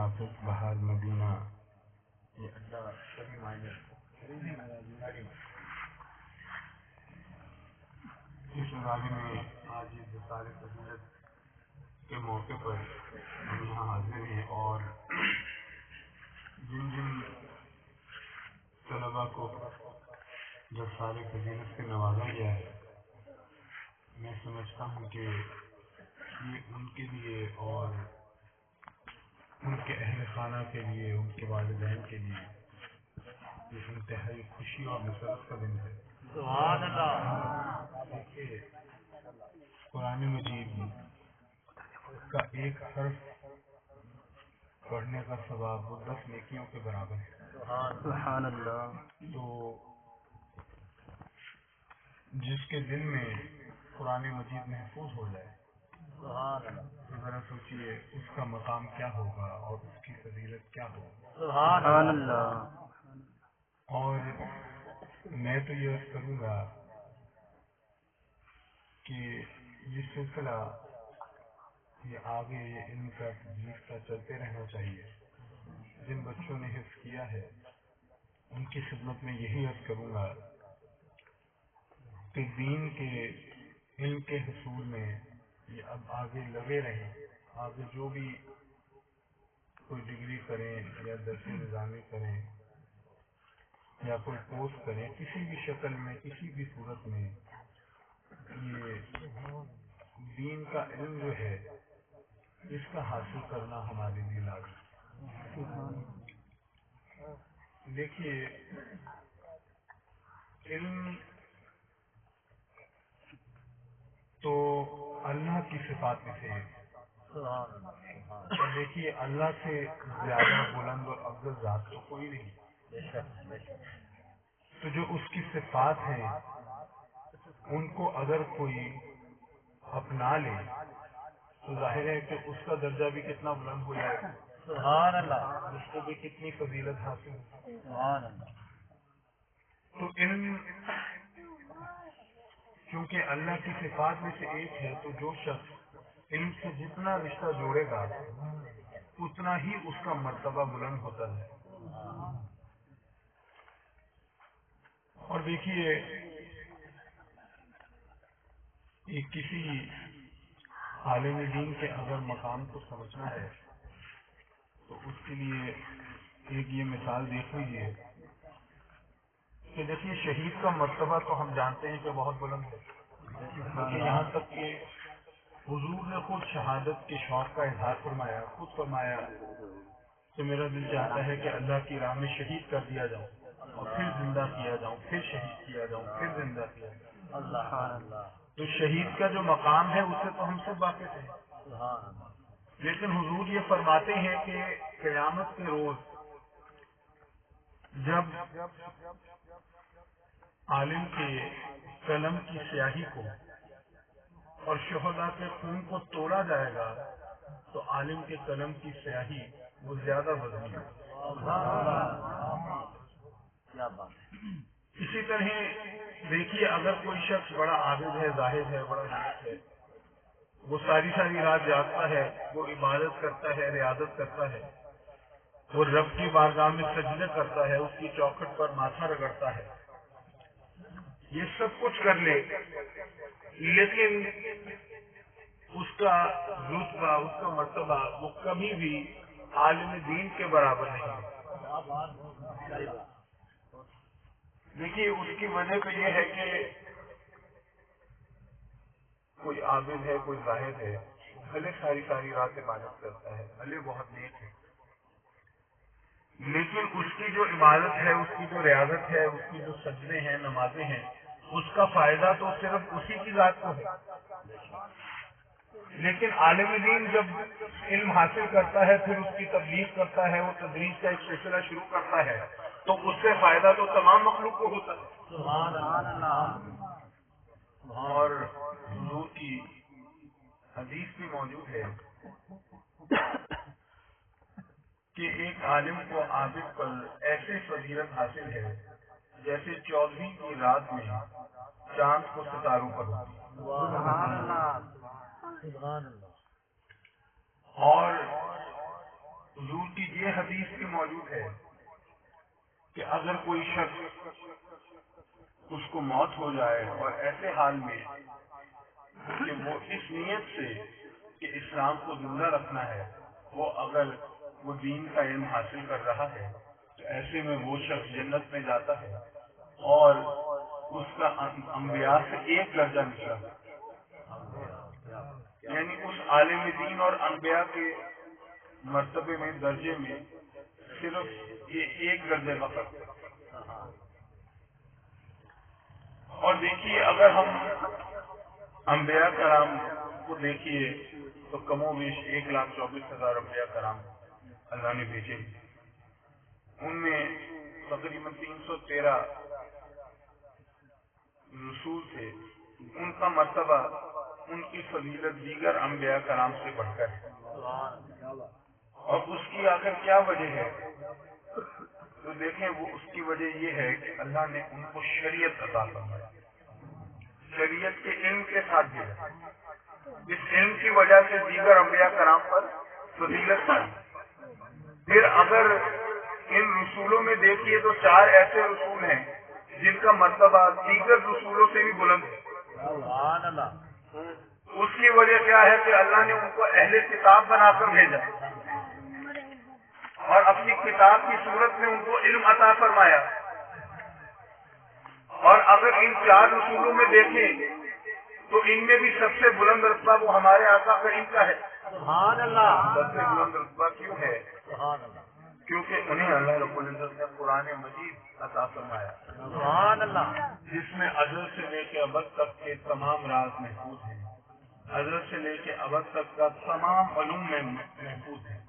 حافظ بہار مدینہ یہ اڈا سبھی معنی اس ادارے میں آج اس رسالے فضیلت کے موقع پر ہم یہاں حاضر ہیں اور جن جن طلباء کو رسالے فضیلت سے نوازا گیا ہے میں سمجھتا ہوں کہ یہ ان کے لیے اور ان کے اہل خانہ کے لیے ان کے والدین کے لیے یہ انتہائی خوشی اور مسرت کا دن ہے۔ سبحان اللہ۔ دیکھیے قرآن مجید کا ایک حرف پڑھنے کا ثواب وہ 10 نیکیوں کے برابر ہے۔ سبحان اللہ۔ تو جس کے دل میں قرآن مجید محفوظ ہو جائے تو ذرا سوچئے اس کا مقام کیا ہوگا اور اس کی فضیلت کیا ہوگی۔ سبحان اللہ۔ اور میں تو یہ عرض کروں گا کہ یہ سلسلہ یہ آگے یہ علم کا تدریس کا چلتے رہنا چاہیے۔ جن بچوں نے حفظ کیا ہے ان کی خدمت میں یہی عرض کروں گا کہ دین کے علم کے حصول میں یہ اب آگے لگے رہیں۔ آگے جو بھی کوئی ڈگری کریں یا درس نظامی کریں یا کوئی کورس کریں کسی بھی شکل میں کسی بھی صورت میں یہ دین کا علم جو ہے اس کا حاصل کرنا ہمارے لیے لازمی ہے۔ دیکھیے علم تو اللہ کی صفات میں سے ایک اور دیکھیے اللہ سے زیادہ بلند اور افضل ذات تو کوئی نہیں۔ تو جو اس کی صفات ہیں ان کو اگر کوئی اپنا لے تو ظاہر ہے کہ اس کا درجہ بھی کتنا بلند ہو جائے گا۔ سبحان اللہ۔ اس کو بھی کتنی فضیلت حاصل ہوگی۔ سبحان اللہ۔ تو علم کیونکہ اللہ کی صفات میں سے ایک ہے تو جو شخص علم سے جتنا رشتہ جوڑے گا اتنا ہی اس کا مرتبہ بلند ہوتا ہے۔ اور دیکھیے یہ کسی عالم دین کے اگر مقام کو سمجھنا ہے تو اس کے لیے ایک یہ مثال دیکھ لیجیے کہ دیکھیے شہید کا مرتبہ تو ہم جانتے ہیں کہ بہت بلند ہے، کیونکہ یہاں تک کہ حضور نے خود شہادت کے شوق کا اظہار فرمایا، خود فرمایا کہ میرا دل چاہتا ہے کہ اللہ کی راہ میں شہید کر دیا جاؤں اور پھر زندہ کیا جاؤں، پھر شہید کیا جاؤں، پھر زندہ کیا جاؤں۔ اللہ۔ تو شہید کا جو مقام ہے اسے تو ہم سب واقف ہیں، لیکن حضور یہ فرماتے ہیں کہ قیامت کے روز جب عالم کے قلم کی سیاہی کو اور شہداء کے خون کو توڑا جائے گا تو عالم کے قلم کی سیاہی وہ زیادہ وزنی ہوگی۔ اسی طرح دیکھیے اگر کوئی شخص بڑا عابد ہے، زاہد ہے، بڑا نیک ہے، وہ ساری رات جاگتا ہے، وہ عبادت کرتا ہے، ریاضت کرتا ہے، وہ رب کی بارگاہ میں سجدے کرتا ہے، اس کی چوکھٹ پر ماتھا رگڑتا ہے، یہ سب کچھ کر لے لیکن اس کا رتبہ اس کا مرتبہ وہ کبھی بھی عالم دین کے برابر نہیں ہے۔ دیکھیے اس کی وجہ تو یہ ہے کہ کوئی عابد ہے، کوئی زاہد ہے، بھلے ساری رات عبادت کرتا ہے، بھلے بہت نیک ہے، لیکن اس کی جو عبادت ہے، اس کی جو ریاضت ہے، اس کی جو سجدے ہیں، نمازیں ہیں، اس کا فائدہ تو صرف اسی کی ذات کو ہے۔ لیکن عالم دین جب علم حاصل کرتا ہے پھر اس کی تبلیغ کرتا ہے، وہ تدریس کا ایک سلسلہ شروع کرتا ہے تو اس سے فائدہ تو تمام مخلوق کو ہوتا ہے۔ سبحان اللہ۔ اور حضور کی حدیث بھی موجود ہے کہ ایک عالم کو عابد پر ایسے فضیلت حاصل ہے جیسے 14ویں کی رات میں چاند کو ستاروں پر ہوتی ہے۔ سبحان اللہ۔ سبحان اللہ۔ اور حضور کی حدیث بھی موجود ہے کہ اگر کوئی شخص اس کو موت ہو جائے اور ایسے حال میں کہ وہ اس نیت سے کہ اسلام کو زندہ رکھنا ہے، اگر وہ دین کا علم حاصل کر رہا ہے تو ایسے میں وہ شخص جنت میں جاتا ہے اور اس کا انبیاء سے ایک درجہ نکلا، یعنی اس عالم دین اور انبیاء کے مرتبے میں، درجے میں صرف یہ ایک درجے کا فرق ہے۔ اور دیکھیے اگر ہم انبیاء کرام کو دیکھیے تو کم و بیش 1,24,000 انبیاء کرام اللہ نے بھیجے، ان میں تقریباً 313 رسول تھے، ان کا مرتبہ، ان کی فضیلت دیگر انبیاء کرام سے بڑھ کر ہے۔ اور اس کی آخر کیا وجہ ہے؟ تو دیکھیں وہ اس کی وجہ یہ ہے کہ اللہ نے ان کو شریعت عطا فرمائی، شریعت کے علم کے ساتھ بھیجا، اس علم کی وجہ سے دیگر انبیاء کرام پر فضیلت پائی۔ پھر اگر ان رسولوں میں دیکھیے تو 4 ایسے رسول ہیں جن کا مرتبہ دیگر رسولوں سے بھی بلند ہے۔ سبحان اللہ۔ اس کی وجہ کیا ہے کہ اللہ نے ان کو اہل کتاب بنا کر بھیجا اور اپنی کتاب کی صورت میں ان کو علم عطا فرمایا۔ اور اگر ان 4 رسولوں میں دیکھیں تو ان میں بھی سب سے بلند رتبہ وہ ہمارے آقا کریم کا ہے۔ سبحان اللہ۔ سب سے بلند رتبہ کیوں ہے؟ سبحان اللہ۔ کیونکہ انہیں اللہ رب العزت نے قرآن مجید عطا فرمایا، سبحان اللہ۔ جس میں ازل سے لے کے ابد تک کے تمام راز محفوظ ہیں، ازل سے لے کے ابد تک کا تمام علوم میں محفوظ ہیں۔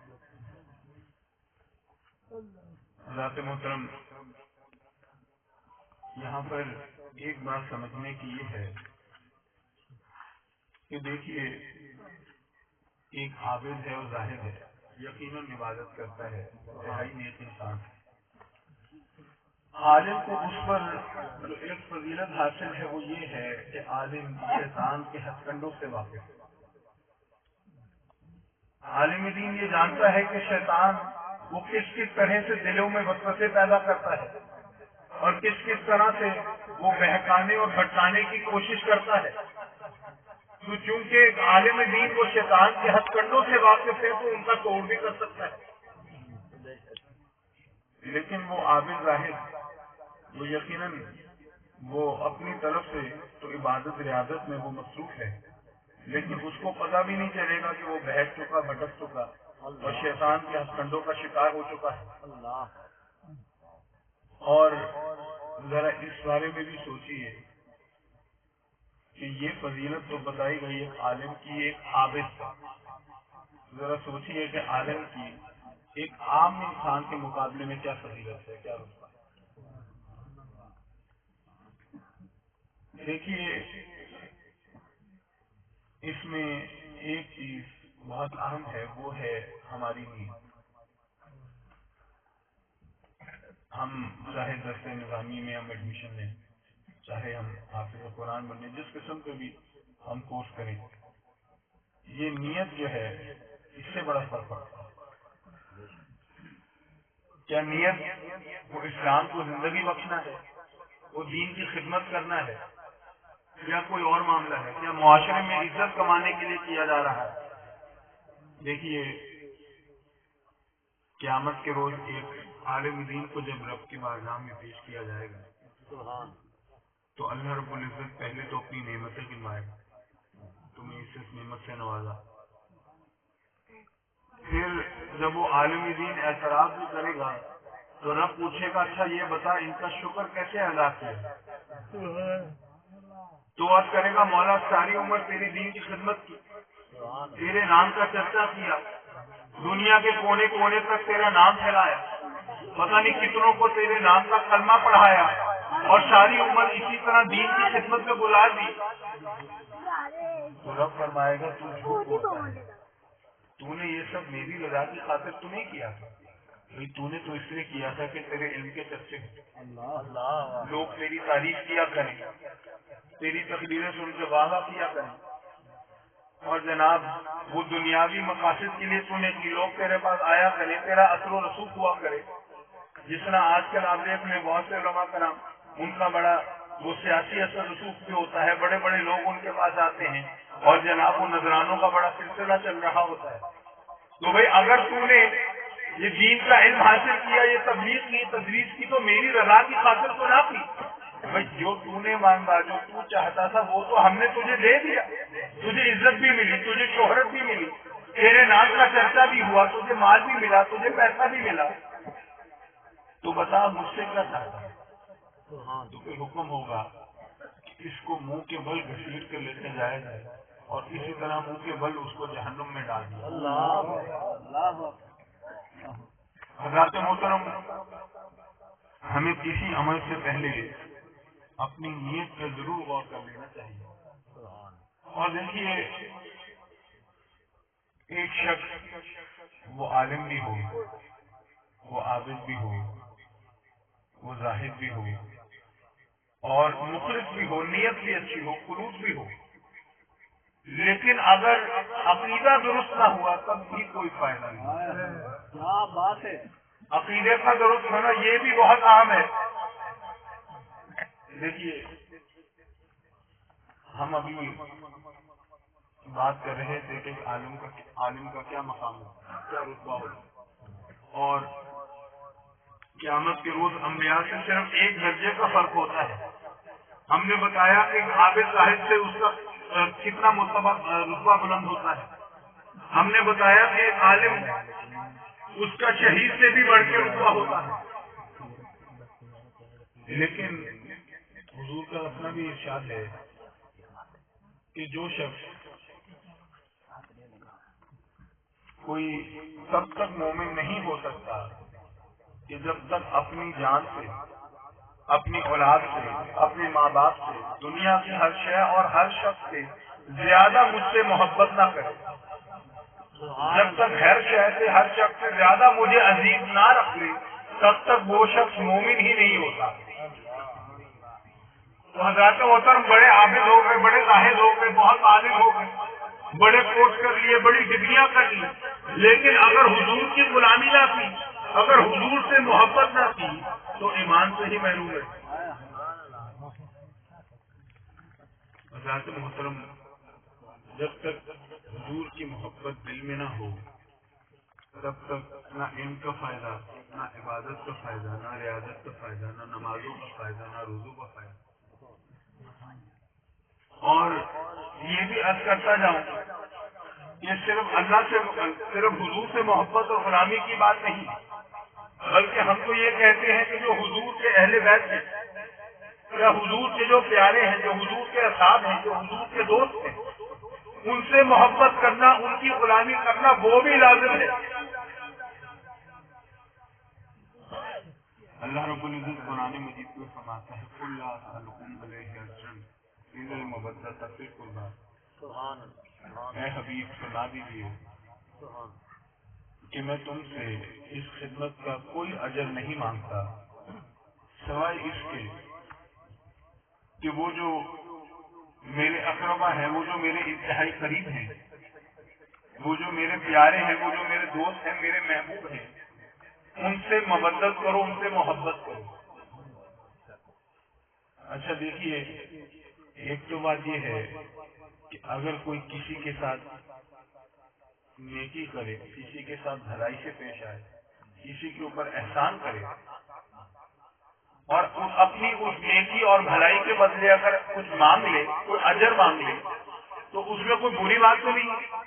حضرات محترم، یہاں پر ایک بات سمجھنے کی یہ ہے کہ دیکھیے ایک عابد ہے اور زاہد ہے، یقیناً عبادت کرتا ہے، انتہائی نیک انسان ہے۔ عالم کو اس پر جو ایک فضیلت حاصل ہے وہ یہ ہے کہ عالم شیطان کے ہتھ کنڈوں سے واقف ہے۔ عالم دین یہ جانتا ہے کہ شیطان وہ کس کس طرح سے دلوں میں وسوسے پیدا کرتا ہے اور کس کس طرح سے وہ بہکانے اور بھٹکانے کی کوشش کرتا ہے۔ تو چونکہ ایک عالم دین وہ شیطان کے ہتھ کنڈوں سے واقف ہے تو ان کا توڑ بھی کر سکتا ہے، لیکن وہ عابد راہب وہ یقیناً وہ اپنی طرف سے تو عبادت ریاضت میں وہ مصروف ہے، لیکن اس کو پتہ بھی نہیں چلے گا کہ وہ بہک چکا، بھٹک چکا اور شیطان کے ہتھ کنڈوں کا شکار ہو چکا ہے۔ اور ذرا اس بارے میں بھی سوچیے کہ یہ فضیلت تو بتائی گئی ایک عالم کی، ایک عابد کا، ذرا سوچیے کہ عالم کی ایک عام انسان کے مقابلے میں کیا فضیلت ہے، کیا رتبہ ہے۔ دیکھیے اس میں ایک چیز بہت اہم ہے، وہ ہے ہماری نیت۔ ہم چاہے درس نظامی میں ہم ایڈمیشن لیں، چاہے ہم حافظ قرآن بنیں، جس قسم کے بھی ہم کورس کریں، یہ نیت جو ہے اس سے بڑا فرق پڑتا ہے۔ کیا نیت وہ اسلام کو زندگی بخشنا ہے، وہ دین کی خدمت کرنا ہے، یا کوئی اور معاملہ ہے، یا معاشرے میں عزت کمانے کے لیے کیا جا رہا ہے؟ دیکھیے قیامت کے روز ایک عالم دین کو جب رب کی بارگاہ میں پیش کیا جائے گا تو اللہ رب العزت پہلے تو اپنی نعمتیں گنوائے گا، تمہیں اس نعمت سے نوازا۔ پھر جب وہ عالم دین اعتراف بھی کرے گا تو رب پوچھے گا اچھا یہ بتا ان کا شکر کیسے ادا کیا؟ تو عرض کرے گا مولا ساری عمر تیری دین کی خدمت کی، تیرے نام کا چرچا کیا، دنیا کے کونے کونے تک تیرا نام پھیلایا، پتہ نہیں کتنوں کو تیرے نام کا کلمہ پڑھایا اور ساری عمر اسی طرح دین کی خدمت میں گزار دی۔ تو رب فرمائے گا تو جھوٹ بولتا ہے، تو نے یہ سب میری رضا کی خاطر تو نہیں کیا تھا، بھائی تو نے تو اس لیے کیا تھا کہ تیرے علم کے چرچے ہوں، لوگ تیری تعریف کیا کریں، تیری تقریریں سن کے واہ واہ کیا کریں۔ اور جناب وہ دنیاوی مقاصد کے لیے تمہیں کہ لوگ تیرے پاس آیا کرے، تیرا اثر و رسوخ ہوا کرے. جس طرح آج کل آپ دیکھ لیں بہت سے علماء کرام، ان کا بڑا وہ سیاسی اثر رسوخ بھی ہوتا ہے، بڑے بڑے لوگ ان کے پاس آتے ہیں اور جناب وہ نذرانوں کا بڑا سلسلہ چل رہا ہوتا ہے. تو بھائی اگر تو نے یہ دین کا علم حاصل کیا، یہ تبلیغ کی، تدریس کی، تو میری رضا کی خاطر تو نہ کی. بھائی جو تو نے مانگا، جو تو چاہتا تھا وہ تو ہم نے تجھے دے دیا. تجھے عزت بھی ملی، تجھے شہرت بھی ملی، تیرے نام کا چرچا بھی ہوا، تجھے مال بھی ملا، تجھے پیسہ بھی ملا. تو بتا مجھ سے کیا چاہتا ہے؟ تو پھر حکم ہوگا کہ اس کو منہ کے بل گھسیٹ کر لیتے جایا جائے اور اسی طرح منہ کے بل اس کو جہنم میں ڈال دیا. حضرات محترم، ہمیں کسی عمل سے پہلے اپنی نیت پر ضرور غور کر لینا چاہیے. اور دیکھیے، ایک شخص وہ عالم بھی ہو، وہ عابد بھی ہو، وہ زاہد بھی ہو اور مخلص بھی ہو، نیت بھی اچھی ہو، خلوص بھی ہو، لیکن اگر عقیدہ درست نہ ہوا تب بھی کوئی فائدہ نہیں. کیا بات ہے. عقیدے کا درست ہونا یہ بھی بہت اہم ہے. دیکھیے، ہم ابھی بات کر رہے تھے کہ عالم کا کیا مقام ہو، کیا رتبہ ہو، اور قیامت کے روز انبیاء سے صرف ایک درجے کا فرق ہوتا ہے. ہم نے بتایا کہ عابد صاحب سے اس کا کتنا مرتبہ رتبہ بلند ہوتا ہے. ہم نے بتایا کہ ایک عالم اس کا شہید سے بھی بڑھ کے رتبہ ہوتا ہے. لیکن حضور کا اپنا بھی ارشاد ہے کہ جو شخص کوئی تب تک مومن نہیں ہو سکتا کہ جب تک اپنی جان سے، اپنی اولاد سے، اپنے ماں باپ سے، دنیا کی ہر شے اور ہر شخص سے زیادہ مجھ سے محبت نہ کرے. جب تک ہر شے سے، ہر شخص سے زیادہ مجھے عزیز نہ رکھ لے تب تک وہ شخص مومن ہی نہیں ہوتا. تو حضرات محترم بڑے عابد ہو گئے، بڑے زاہد ہو گئے، بہت عالم ہو گئے، بڑے کورس کر لیے، بڑی ڈگریاں کر لی، لیکن اگر حضور کی غلامی نہ کی، اگر حضور سے محبت نہ کی تو ایمان سے ہی محروم ہے. حضرات محترم، جب تک حضور کی محبت دل میں نہ ہو تب تک نہ علم کا فائدہ، نہ عبادت کا فائدہ، نہ ریاضت کا فائدہ، نہ نمازوں کا فائدہ، نہ روزوں کا فائدہ. اور یہ بھی عرض کرتا جاؤں کہ صرف اللہ سے، صرف حضور سے محبت اور غلامی کی بات نہیں، بلکہ ہم تو یہ کہتے ہیں کہ جو حضور کے اہل بیت ہیں، یا حضور کے جو پیارے ہیں، جو حضور کے اصحاب ہیں، جو حضور کے دوست ہیں، ان سے محبت کرنا، ان کی غلامی کرنا وہ بھی لازم ہے. اللہ رب العزت قرآن مجید میں فرماتا ہے قُلْ لَا أَسْأَلُكُمْ عَلَيْهِ أَجْرًا إِلَّا الْمَوَدَّةَ فِي الْقُرْبَىٰ. اے حبیب فرما دیجیے کہ میں تم سے اس خدمت کا کوئی اجر نہیں مانگتا سوائے اس کے کہ وہ جو میرے اقربا ہیں، وہ جو میرے انتہائی قریب ہیں، وہ جو میرے پیارے ہیں، وہ جو میرے دوست ہیں، میرے محبوب ہیں، ان سے مودت کرو، ان سے محبت کرو. اچھا دیکھیے، ایک تو بات یہ ہے کہ اگر کوئی کسی کے ساتھ نیکی کرے، کسی کے ساتھ بھلائی سے پیش آئے، کسی کے اوپر احسان کرے اور اپنی اس نیکی اور بھلائی کے بدلے اگر کچھ مانگ لے، کوئی اجر مانگ لے، تو اس میں کوئی بری بات تو نہیں ہے.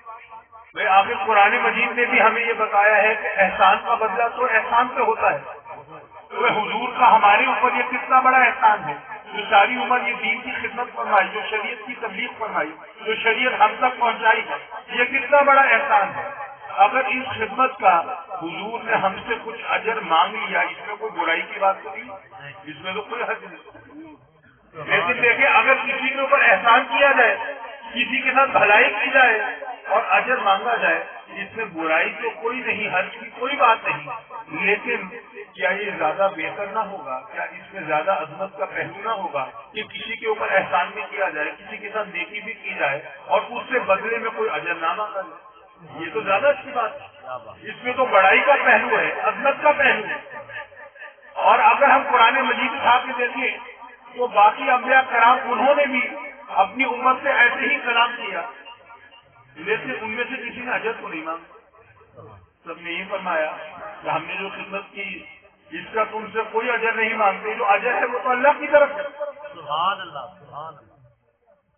بھائی آخر قرآن مجید نے بھی ہمیں یہ بتایا ہے کہ احسان کا بدلہ تو احسان سے ہوتا ہے. تو حضور کا ہمارے اوپر یہ کتنا بڑا احسان ہے، جو ساری عمر یہ دین کی خدمت فرمائی، جو شریعت کی تبلیغ فرمائی، جو شریعت ہم تک پہنچائی ہے، یہ کتنا بڑا احسان ہے. اگر اس خدمت کا حضور نے ہم سے کچھ اجر مانگ لیا، اس میں کوئی برائی کی بات تو نہیں، اس میں تو کوئی حد نہیں. لیکن دیکھیں، اگر کسی کے اوپر احسان کیا جائے، کسی کے ساتھ بھلائی کی جائے اور اجر مانگا جائے، اس میں برائی تو کوئی نہیں، حرج کی کوئی بات نہیں. لیکن کیا یہ زیادہ بہتر نہ ہوگا؟ کیا اس میں زیادہ عظمت کا پہلو نہ ہوگا کہ کسی کے اوپر احسان بھی کیا جائے، کسی کے ساتھ نیکی بھی کی جائے اور اس سے بدلے میں کوئی اجر نہ مانگا جائے؟ یہ تو زیادہ اچھی بات ہے، اس میں تو بڑائی کا پہلو ہے، عظمت کا پہلو ہے۔ اور اگر ہم قرآن مجید اٹھا کے دیکھیں تو باقی انبیاء کرام انہوں نے بھی اپنی امت سے ایسے ہی کلام کیا، لیکن ان میں سے کسی نے اجر کو نہیں مانگا۔ سب نے یہ فرمایا کہ ہم نے جو خدمت کی اس کا تم سے کوئی اجر نہیں مانگتے، جو اجر ہے وہ تو اللہ کی طرف ہے۔ سبحان اللہ، سبحان اللہ۔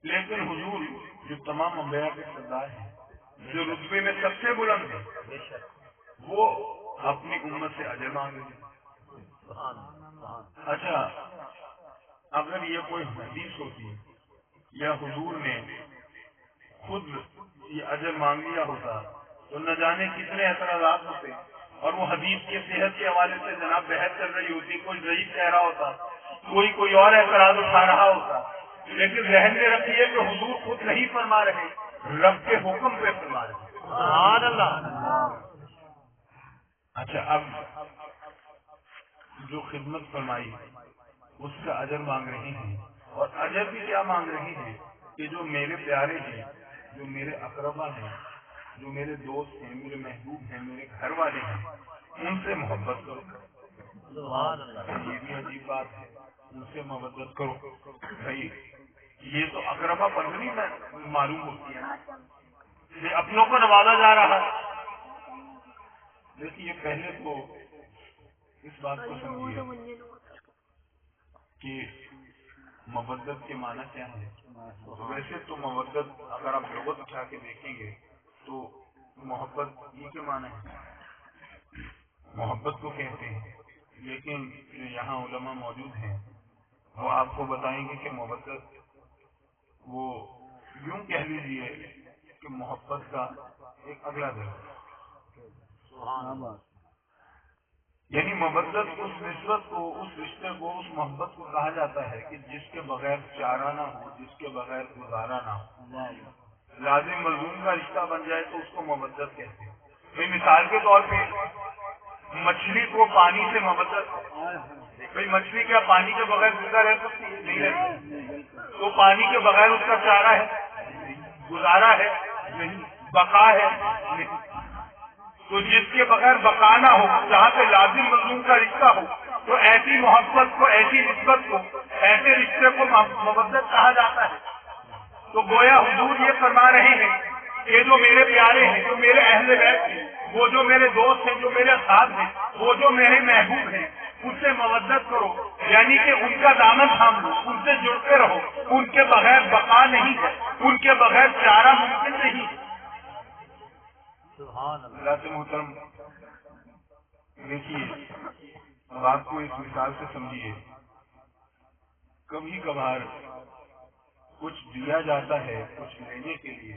لیکن حضور جو تمام انبیاء کے سردار ہیں، جو رتبے میں سب سے بلند ہیں، بے شک وہ اپنی امت سے اجر مانگ رہے ہیں۔ سبحان اللہ۔ اچھا، اگر یہ کوئی حدیث ہوتی یا حضور نے خود یہ اجر مانگ لیا ہوتا تو نہ جانے کتنے اعتراضات ہوتے، اور وہ حدیث کے صحت کے حوالے سے جناب بحث چل رہی ہوتی، کوئی ضعیف کہہ رہا ہوتا، کوئی اور اعتراض اٹھا رہا ہوتا۔ لیکن ذہن میں رکھیے کہ حضور خود نہیں فرما رہے، رب کے حکم پہ فرما رہے۔ سبحان اللہ۔ اچھا، اب جو خدمت فرمائی اس کا اجر مانگ رہے ہیں، اور اجر بھی کیا مانگ رہے ہیں کہ جو میرے پیارے ہیں، جو میرے اقربا ہیں، جو میرے دوست ہیں، میرے محبوب ہیں، میرے گھر والے ہیں، ان سے محبت کرو۔ سبحان اللہ۔ یہ بھی عجیب بات ہے، ان سے محبت کرو۔ بھائی یہ تو اقربا پروری میں معلوم ہوتی ہے نا، یہ اپنوں کو نوازا جا رہا ہے۔ دیکھیے پہلے تو اس بات کو سمجھیے کہ مودت کے معنی کیا ہے۔ ویسے تو مودت اگر آپ لغت اٹھا کے دیکھیں گے تو محبت یہ کے معنی ہے، محبت کو کہتے ہیں، لیکن جو یہاں علماء موجود ہیں وہ آپ کو بتائیں گے کہ مودت وہ یوں کہہ لیجیے کہ محبت کا ایک اگلا درجہ، یعنی مودت اس نسبت کو، اس رشتے کو، اس محبت کو کہا جاتا ہے کہ جس کے بغیر چارہ نہ ہو، جس کے بغیر گزارا نہ ہو، لازم ملزوم کا رشتہ بن جائے تو اس کو مودت کہتے ہیں۔ بھائی مثال کے طور پہ مچھلی کو پانی سے مودت، بھائی مچھلی کیا پانی کے بغیر زندہ رہ سکتی ہے؟ نہیں رہ سکتی، تو پانی کے بغیر اس کا چارہ ہے، گزارا ہے نہیں، بقا ہے نہیں۔ تو جس کے بغیر بقا نہ ہو، جہاں پہ لازم ملزوم کا رشتہ ہو، تو ایسی محبت کو، ایسی نسبت کو، ایسے رشتے کو مودت کہا جاتا ہے۔ تو گویا حضور یہ فرما رہے ہیں کہ جو میرے پیارے ہیں، جو میرے اہل بیت ہیں، وہ جو میرے دوست ہیں، جو میرے ساتھ ہیں، وہ جو میرے محبوب ہیں، ان سے مودت کرو، یعنی کہ ان کا دامن تھام لو، ان سے جڑتے رہو، ان کے بغیر بقا نہیں ہے، ان کے بغیر چارہ ممکن نہیں ہے۔ سبحان اللہ۔ اللہ سے محترم دیکھیے، بات کو اس مثال سے سمجھیے، کبھی کبھار کچھ دیا جاتا ہے کچھ لینے کے لیے،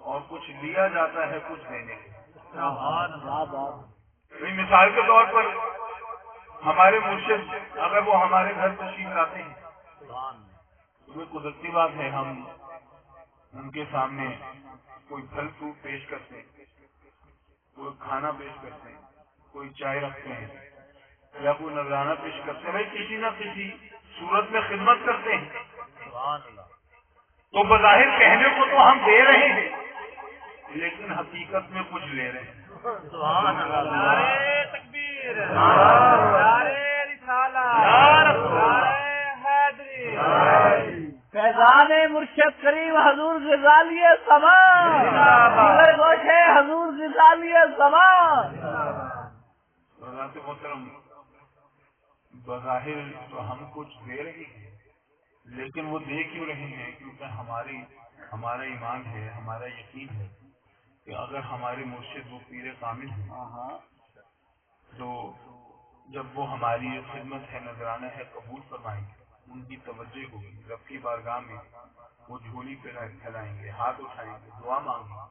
اور کچھ لیا جاتا ہے کچھ دینے کے لیے۔ سبحان اللہ۔ مثال کے طور پر ہمارے مرشد اگر وہ ہمارے گھر تشریف لاتے ہیں تو یہ قدرتی بات ہے، ہم ان کے سامنے کوئی پھل فروٹ پیش کرتے ہیں، کوئی کھانا پیش کرتے ہیں، کوئی چائے رکھتے ہیں، یا کوئی نذرانہ پیش کرتے ہیں، بھائی کسی نہ کسی صورت میں خدمت کرتے ہیں۔ سبحان اللہ۔ تو بظاہر کہنے کو تو ہم دے رہے ہیں، لیکن حقیقت میں کچھ لے رہے ہیں۔ سبحان اللہ۔ نعرہ تکبیر، نعرہ رسالہ، نعرہ حیدری، فیضان مرشد کریم حضور غزالی زمان، دیگر گوشے حضور غزالی زمان۔ حضرات محترم، بظاہر تو ہم کچھ دے رہے ہیں، لیکن وہ دے کیوں رہے ہیں؟ کیونکہ ہمارا ایمان ہے، ہمارا یقین ہے کہ اگر ہمارے مرشد وہ پیر کامل ہیں تو جب وہ ہماری یہ خدمت ہے، نذرانہ ہے، قبول فرمائیں گے، ان کی توجہ ہوگی، رب کی بارگاہ میں وہ جھولی پہ پھیلائیں گے، ہاتھ اٹھائیں گے، دعا مانگیں گے،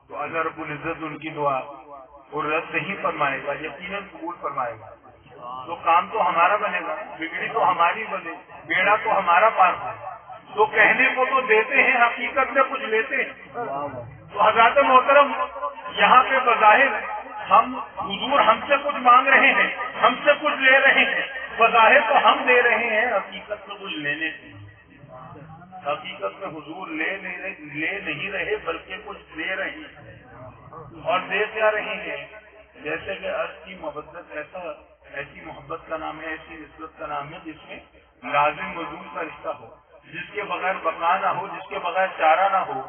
تو اللہ رب العزت ان کی دعا وہ رد نہیں فرمائے گا، یقیناً قبول فرمائے گا۔ تو کام تو ہمارا بنے گا، بگڑی تو ہماری بنے، بیڑا تو ہمارا پار ہو۔ تو کہنے کو تو دیتے ہیں، حقیقت میں کچھ لیتے ہیں۔ تو حضرات محترم، یہاں پہ بظاہر ہم حضور ہم سے کچھ مانگ رہے ہیں، ہم سے کچھ لے رہے ہیں، بظاہر تو ہم دے رہے ہیں، حقیقت میں کچھ لینے سے، حقیقت میں حضور لے نہیں رہے بلکہ کچھ دے رہے ہیں، اور دے کیا رہے ہیں؟ جیسے کہ عرض کی محبت ایسی محبت کا نام ہے، ایسی نسبت کا نام ہے جس میں لازم ملزوم کا رشتہ ہو، جس کے بغیر بقا نہ ہو، جس کے بغیر چارہ نہ ہو.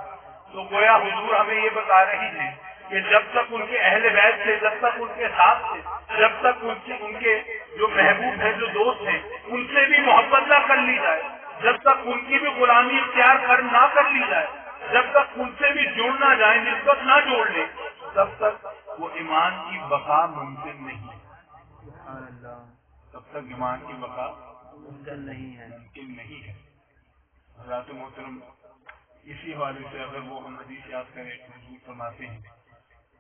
تو گویا حضور ہمیں یہ بتا رہی ہیں کہ جب تک ان کے اہل بیت سے، جب تک ان کے ساتھ سے، جب تک ان کے جو محبوب ہیں، جو دوست ہیں، ان سے بھی محبت نہ کر لی جائے، جب تک ان کی بھی غلامی اختیار نہ کر لی جائے، جب تک ان سے بھی جڑ نہ جائے، نسبت نہ جوڑ لیں، تب تک وہ ایمان کی بقا ممکن نہیں ہے. تب تک ایمان کی بقا ممکن نہیں ہے. حضرات محترم، اسی حوالے سے اگر وہ ہم حدیث یاد کریں، حضور فرماتے ہیں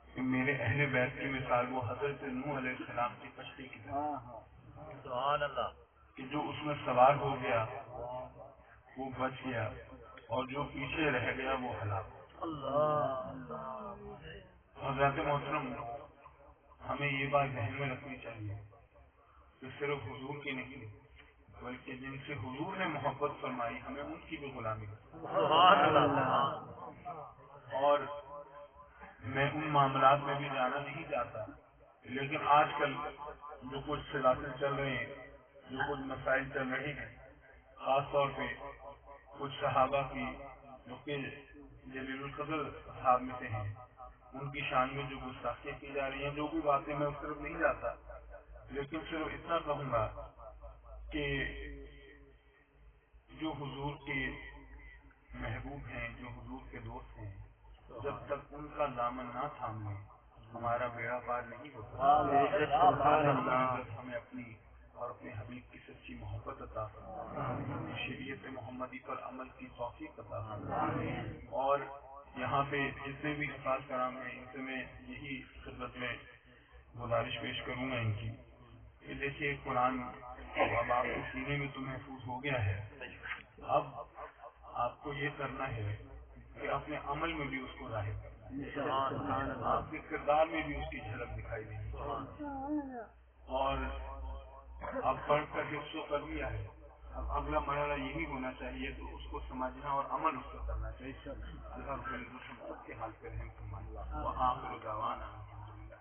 کہ میرے اہل بیت کی مثال وہ حضرت نوح علیہ السلام کی کشتی کی طرح، سبحان اللہ، کہ جو اس میں سوار ہو گیا وہ بچ گیا، اور جو پیچھے رہ گیا وہ ہلاک. حضرات محترم، ہمیں یہ بات ذہن میں رکھنی چاہیے کہ صرف حضور کی نہیں بلکہ جن سے حضور نے محبت فرمائی ہمیں ان کی بھی غلامی کرنی. سبحان اللہ. اور میں ان معاملات میں بھی جانا نہیں چاہتا، لیکن آج کل جو کچھ سلاسل چل رہے ہیں، جو کچھ مسائل چل رہے ہیں، خاص طور پہ کچھ صحابہ کی جو کہ جلیل القدر صحاب میں سے ہیں، ان کی شان میں جو گستاخیاں کی جا رہی ہیں، جو بھی باتیں میں اس طرف نہیں جاتا، لیکن صرف اتنا کہوں گا کہ جو حضور کے محبوب ہیں، جو حضور کے دوست ہیں، جب تک ان کا دامن نہ تھام لیں ہمارا بیڑا پار نہیں ہوتا. ہمیں اپنی اور اپنے حبیب کی سچی محبت عطا فرمائے، شریعت محمدی پر عمل کی توفیق عطا فرمائے. اور یہاں پہ جتنے بھی حفاظ کرام ہیں ان سے میں یہی خدمت میں گزارش پیش کروں گا ان کی کہ دیکھیے قرآن اب آپ کے سینے میں تو محفوظ ہو گیا ہے، اب آپ کو یہ کرنا ہے کہ اپنے عمل میں بھی اس کو ظاہر کرنا ہے، آپ کے کردار میں بھی اس کی جھلک دکھائی دینی چاہیے. اور اب پڑھ کر حفظ کر لیا ہے، اب اگلا مرحلہ یہی ہونا چاہیے تو اس کو سمجھنا اور عمل اس پر کرنا چاہیے. اللہ رب العزت ہم سب کے حال پہ رحم فرمائے. وآخر دعوانا الحمدللہ.